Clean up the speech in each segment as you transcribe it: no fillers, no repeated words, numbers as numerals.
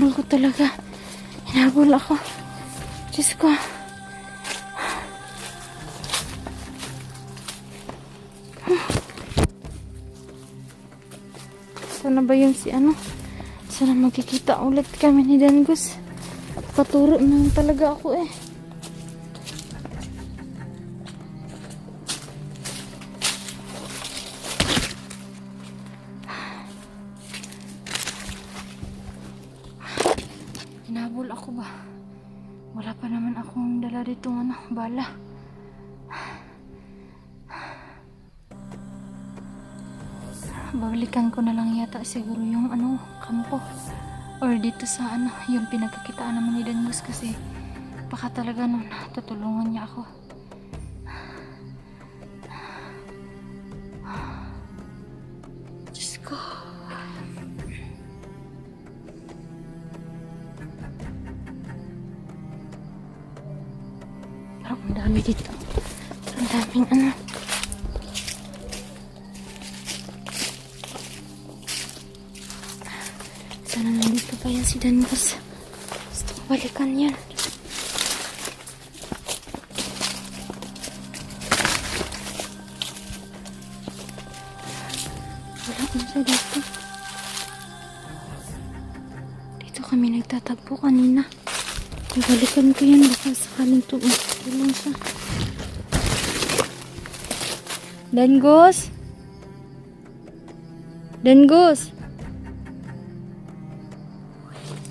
Hinabol ko talaga. Hinabol ako. Diyos ko. Sana ba yung si ano? Sana magkikita ulit kami ni Dangus. Paturo na talaga ako eh. Hinabol ako ba? Wala pa naman akong dala dito bala. Babalikan ko na lang yata siguro yung kampo. Or dito sa yung pinagkakitaan naman ni Dangus kasi baka talaga tutulungan niya ako. Diyos ko. Parang ang dami dito. Ang daming Sana nandito pa yan si Dangus. Gusto ko balikan yan. Wala na siya dito. Dito kami nagtatagpo kanina. Balikan ko yan. Baka sakaling tulong siya. Dangus? Dangus?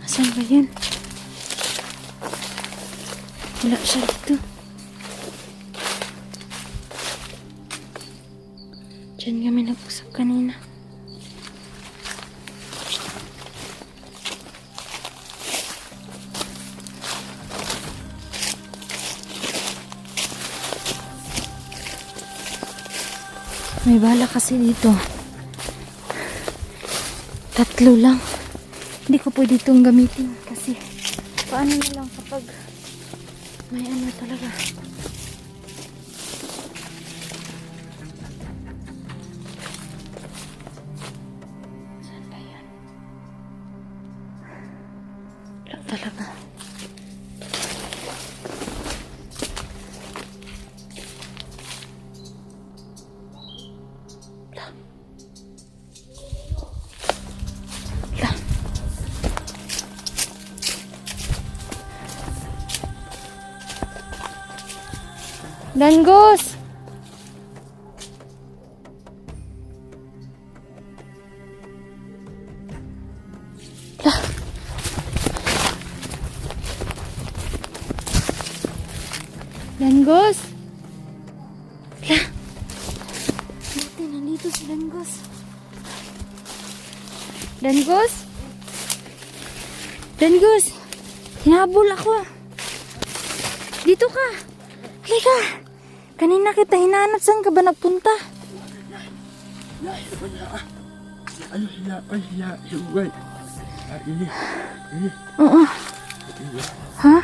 Saan ba yan? Wala siya dito. Diyan kami nag-usap kanina. May bala kasi dito. 3 lang. Hindi ko pwede itong gamitin kasi paano na lang kapag may talaga. Saan ba yan? Wala talaga. Dangus! Lah. Dangus! Lah. Nandito si Dangus. Dangus? Dangus! Hinabol ako. Dito ka. Halika. Kanina kita hinahanap. Saan ka ba nagpunta? Oo. Ha?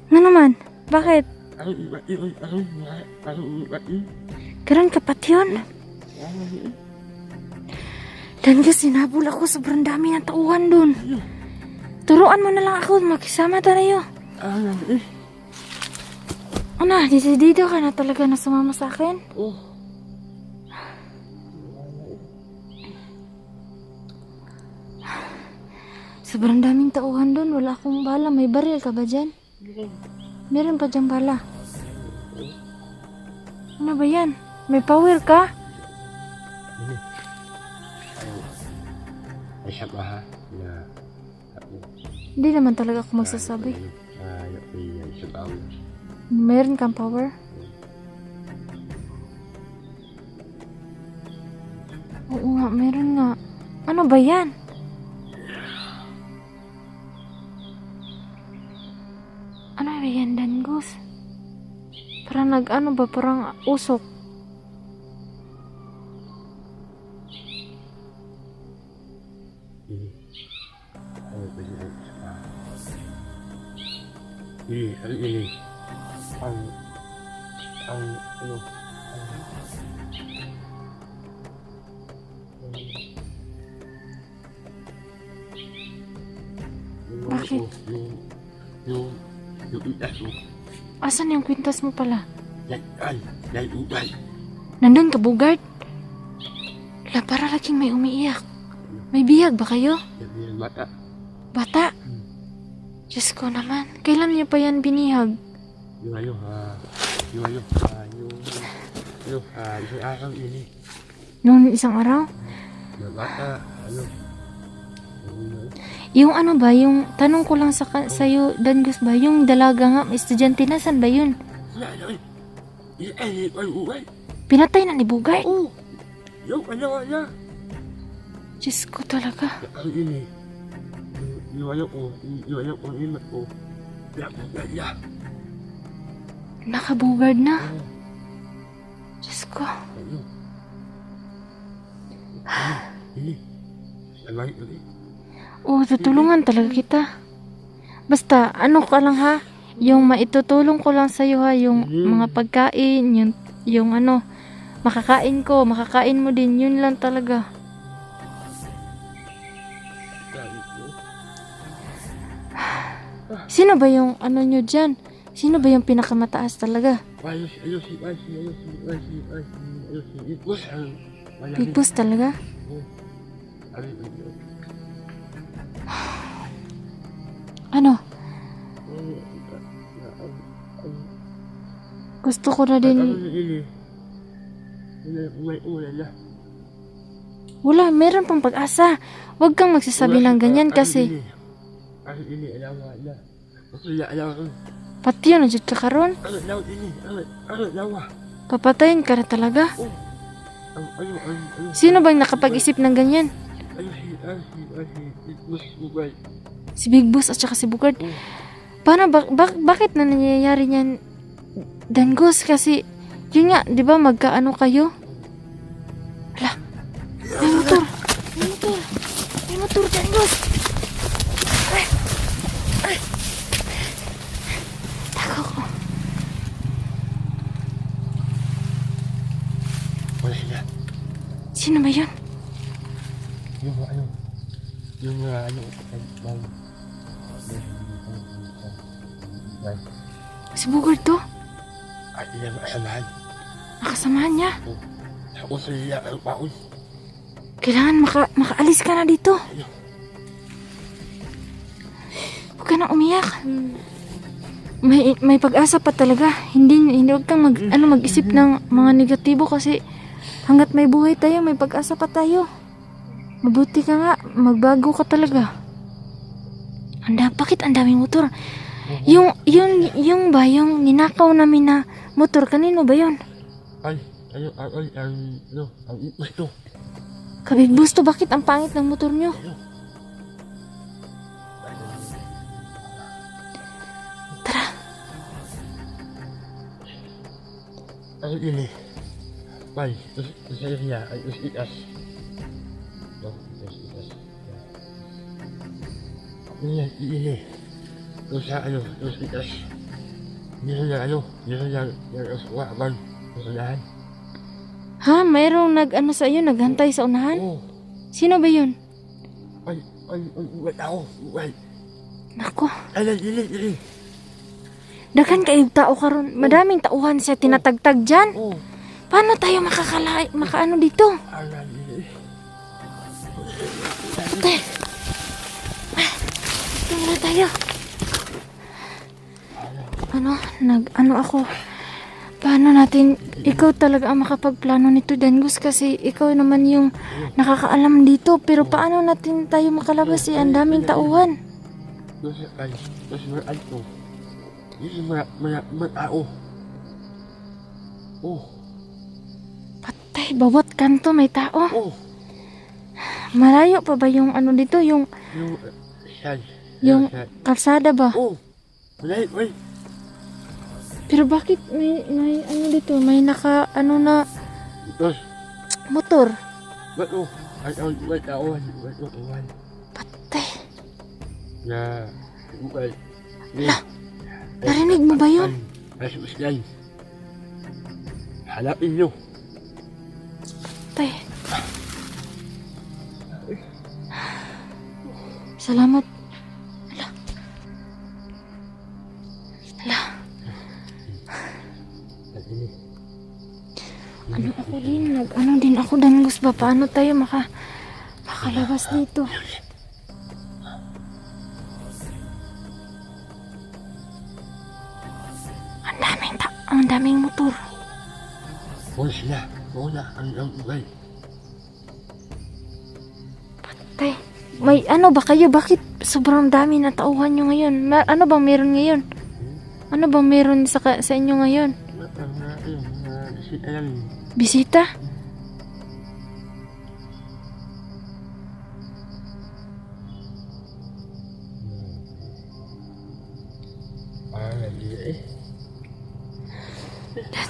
Ano naman? Bakit? Karon kapat yun? Dangus, sinabol ako. Sobrang dami ng tauhan dun. Turuan mo na lang ako. Makisama tayo. Dito ka na talaga na sumama sa akin? Sobrang daming tauhan doon. Wala akong bala. May baril ka ba dyan? Meron pa dyan bala. Ano ba yan? May power ka? Hindi naman talaga ako magsasabi. Meron kang power? Oo nga, meron nga. Ano ba yan? Ano ba yan, Dangus? Parang parang usok. Bakit? Yung itas mo. Asan yung kwintas mo pala? Yan utal. Nandun ka, Bugard? La, para laging may umiiyak. May bihag ba kayo? Yan mata. Bata? Diyos ko naman. Kailan niyo pa yan binihag? Yung isang araw ini. Noong isang araw? Yung bata, Yung ano ba, yung tanong ko lang sa'yo, Dangus ba, yung dalaga nga, estudyante na, saan ba yun? Pinatay na ni Bugard? Oo. Yung niya. Diyos ko talaga. Ang ini. Yung imat ko. Pinapagod niya. Naka-Bugard na. Diyos ko. Ini. Sabay ulit. Oo, tutulungan talaga kita. Basta, ano ka lang ha, yung maitutulong ko lang sa'yo ha, yung mga pagkain, yung ano, makakain mo din, yun lang talaga. Sino ba yung ano nyo dyan? Sino ba yung pinakamataas talaga? Big Boss talaga? Ano? Gusto ko na din. Wala, meron pang pag-asa. Huwag kang magsasabi ng ganyan kasi pati yun, nandiyan ka karon. Papatayin ka na talaga. Sino bang nakapag-isip ng ganyan? Si Big Boss at saka si Bugard. Paano, bakit na nangyayari niyan, Dangus? Kasi, yun nga, di ba magkaano kayo? Hala, may motor, Dangus. Tago ko. Wala na. Sino ba yun? Si Bugard to? At ilang kasamahan. Nakasamahan niya. Ako sa nila ang paon. Kailangan makaalis ka na dito. Huwag ka na umiyak. May pag-asa pa talaga. Hindi huwag kang mag-isip ng mga negatibo kasi hanggat may buhay tayo, may pag-asa pa tayo. Mabuti ka nga, magbago ka talaga. Bakit ang daming motor? Yung ba, yung ninakaw namin na motor, kanino ba yun? Ang ito. Kabig Boss to, bakit ang pangit ng motor nyo? Tara. Ang ini. Ay, saya niya, ay usitas. Ini. Terus usitas. Usapan. Usahan. Ha? Mayroong naghantay sa unahan? Oo. Sino ba yun? Ay, tao. Ay. Nako. Ini. Daghan kayo tao karon. Madaming tauhan siya tinatagtag dyan. Oo. Paano tayo makaano dito? Ate. Ito na tayo. Ano ako? Paano natin, ikaw talaga ang makapagplano nito, Dangus, kasi ikaw naman yung nakakaalam dito. Pero paano natin tayo makalabas ang daming tauhan? Terus beralto. Ini tao. Oh. Patay, bawat kanto may tao. Oh. Malayo pa ba yung ano dito, yung kalsada ba? Oh. Wait. Pero bakit may ano dito, may naka na Terus motor? betul. Wait. Patay. Ya, wait. Narinig mo ba yun? Ay, hanapin nyo. Patay. Salamat. Hala. Naku, Dangos ba? Paano tayo makalabas dito? Ang daming motor. Wala sila. Wala. Ang buhay. Tay, may ano ba kayo? Bakit sobrang dami na tauhan nyo ngayon? Ano bang meron ngayon? Ano bang meron sa inyo ngayon? Bisita?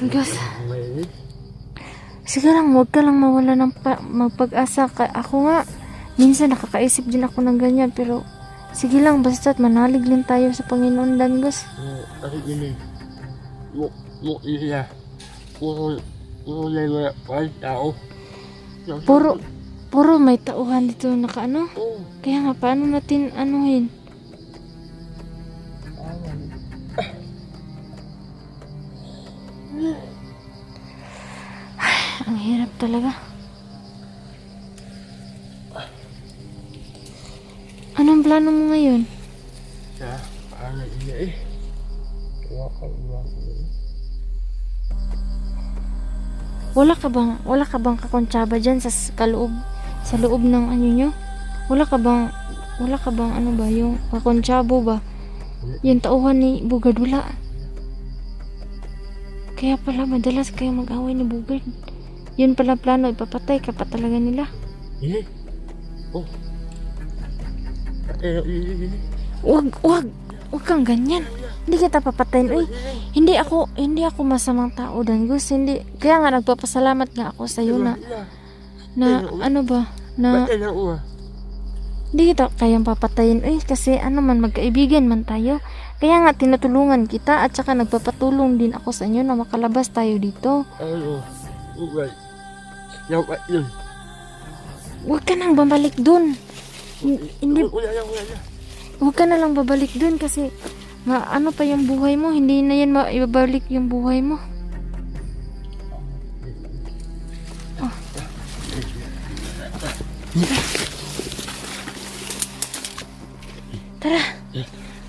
Dangos. Sige lang, huwag ka lang mawala ng magpag-asa. Ako nga, minsan nakakaisip din ako ng ganyan, pero sige lang, basta't manalig din tayo sa Panginoon, Dangos. Kasi gini. Mo iya. Puro na mga palit tao. Puro may tauhan dito nakaano. Oo. Kaya nga, paano natin anuhin? Ang hirap talaga. Anong plano mo ngayon? Sa paano iya eh. Wala ka bang kakontsaba dyan sa loob ng ano nyo? Wala ka bang ano ba, yung kakontsabo ba? Yung tauhan ni Bugard, wala. Kaya pala madalas kayo mag-away ni Bugard. Yun pala plano, ipapatay ka pa talaga nila. Ini. Oh. Wag kang ganyan. Hindi kita papatayin. Uy, hindi ako masamang tao, Dangos. Hindi. Kaya nga nagpapasalamat nga ako sa iyo na ano ba, na hindi kita kayang papatayin. Uy, kasi ano man, magkaibigan man tayo. Kaya nga tinutulungan kita at saka nagpapatulong din ako sa inyo na makalabas tayo dito. Huwag ka nang babalik dun. Hindi, huwag ka na lang babalik dun kasi ano pa yung buhay mo, hindi na yan maibabalik yung buhay mo. Oh. Tara,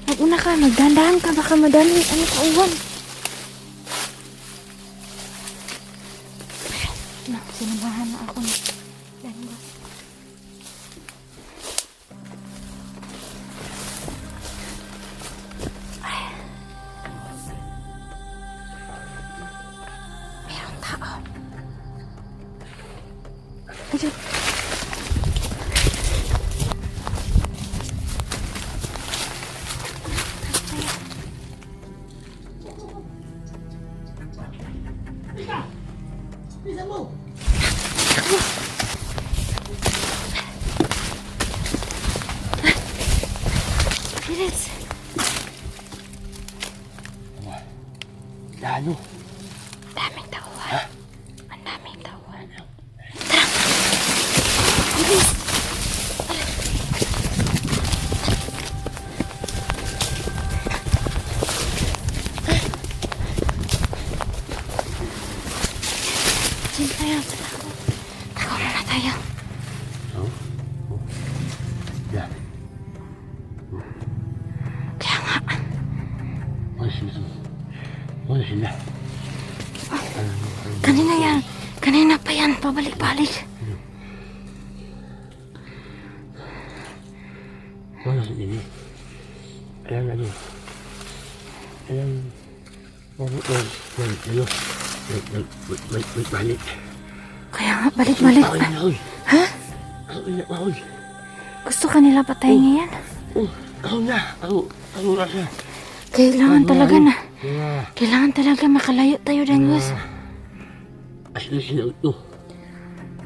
mag-una ka, magdandahan ka, baka madami kauwan. Sinamahan na ako ni Dangos. Merong tao. Ayun. Bilis. Lalo. Daming tauhan. Ang daming tauhan. Tara. Bilis. Diyan tayo. Tako muna tayo. Ya. Kaya nga. Wala sila. Kanina yan. Kanina pa yan. Pabalik-balik. Wala sila. Ayan ano. Ayan. Balik. Kaya nga, balik-balik. Ha? Gusto ka nila patayin niyan? Ako na siya. Kailangan talaga makalayo tayo, Dangos. Asli sila ito.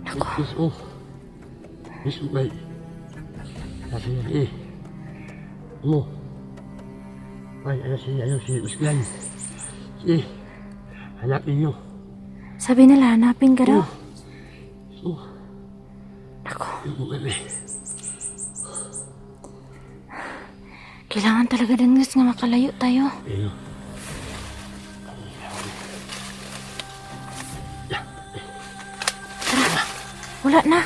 Nako. Miss Ubay. Kasi mo. Ay, si Uslan. Hanapin nyo. Sabi nila, hanapin ka daw. Nako. Kailangan talaga, Dangos, nga makalayo tayo. Tara. Wala na.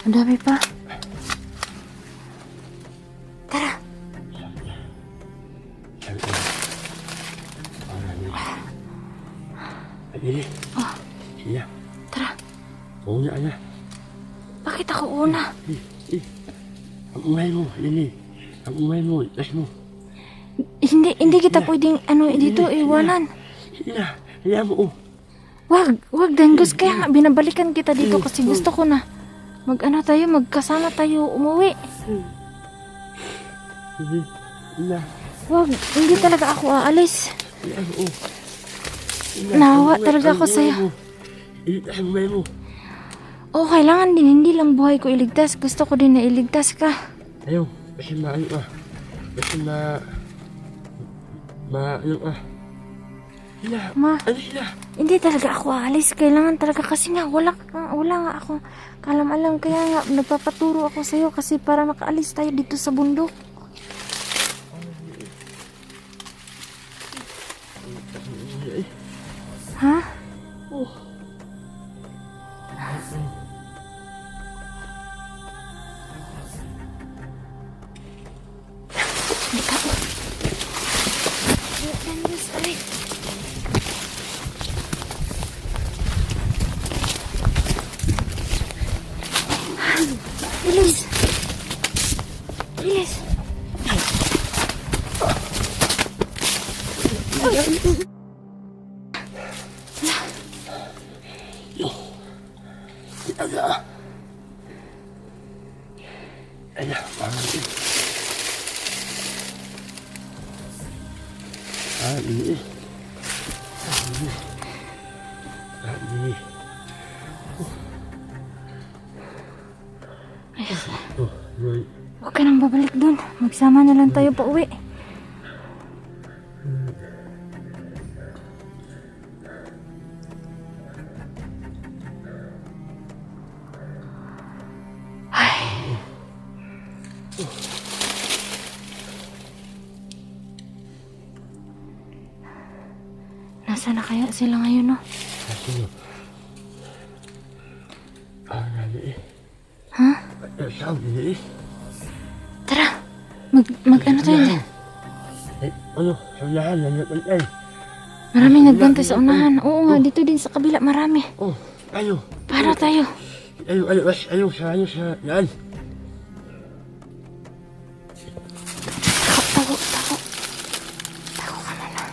Ang dami pa. Tara. Lili. Oh, Iya. tara. Una na. Bakit ako una? Ang umay mo, Lili. Ang umay mo, tas mo. Hindi kita pwedeng dito iwanan. Iya, iya mo. Wag Denggus, kaya nga binabalikan kita dito kasi gusto ko na magkasama tayo umuwi. Iya. Wag, hindi talaga ako aalis. Iya mo. Nawa talaga ako sa'yo. Iligtas ang umay mo. Oo, kailangan din, hindi lang buhay ko iligtas. Gusto ko din na iligtas ka. Ayaw, kasi ano ka. Kasi ano ka. Sila, Ma, ano sila? hindi talaga ako aalis. Kailangan talaga kasi nga wala nga ako kalam-alam. Kaya nga nagpapaturo ako sa'yo kasi para makaalis tayo dito sa bundok. Ha? Oh. Bilis! Bilis! Ada. Ada, parang ito. Ini. Huwag ka nang babalik dun. Magsama na lang tayo pa uwi. Nasaan na kaya sila ngayon, no? Sino? Nani. Ha? Saan nini? Tara! Mag-ano tayo dyan? Ano? Sa unahan, nangyapin ay. Maraming nagbantay sa unahan. Oo nga, dito din sa kabila, marami. Oh, ayo. Para tayo. Ayo, sa yan. Tago ka muna.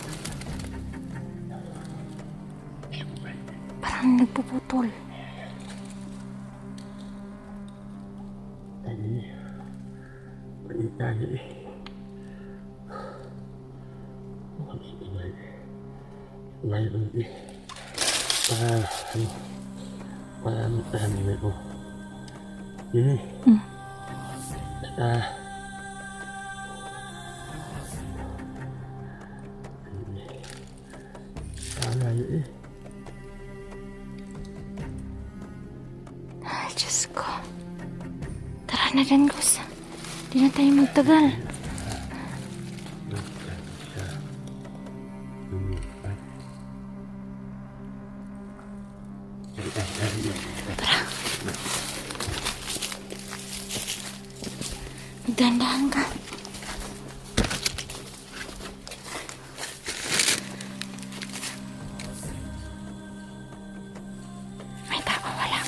Parang nagpuputol. Nani. Para ko. Ini. Ay, Diyos ko. Tara na, Denggus. Di na tayo magtagal. Tara. Magdahan-dahan ka. May tao, wala.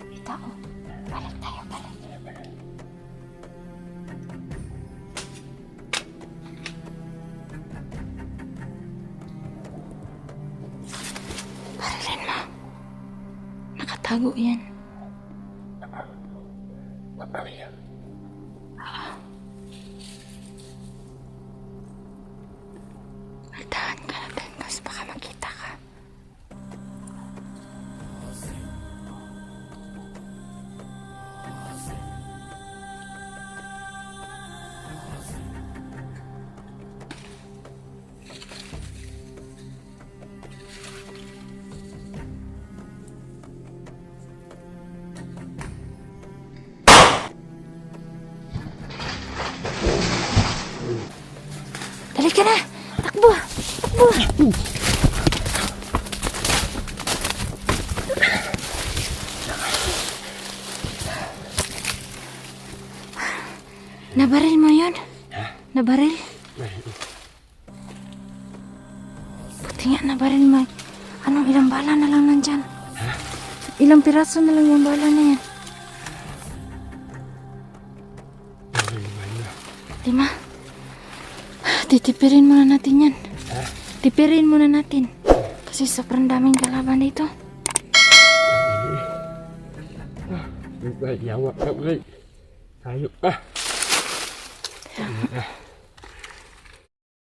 May tao. Balik tayo, balik. Barilin mo. Nakatago yan. Maria. Magdahan ka na, Denggus. Baka makita ka. Halika na! Takbo! Takbo! Nabaril mo yun? Nabaril? Buti nga nabaril mo. Anong ilang bala na lang nandyan? Ilang piraso na lang yung bala na yan? 5. Titipirin muna natin yan. Tipirin muna natin. Kasi sobrang daming kalaban dito. Yawa ka, Bray. Tayo ka.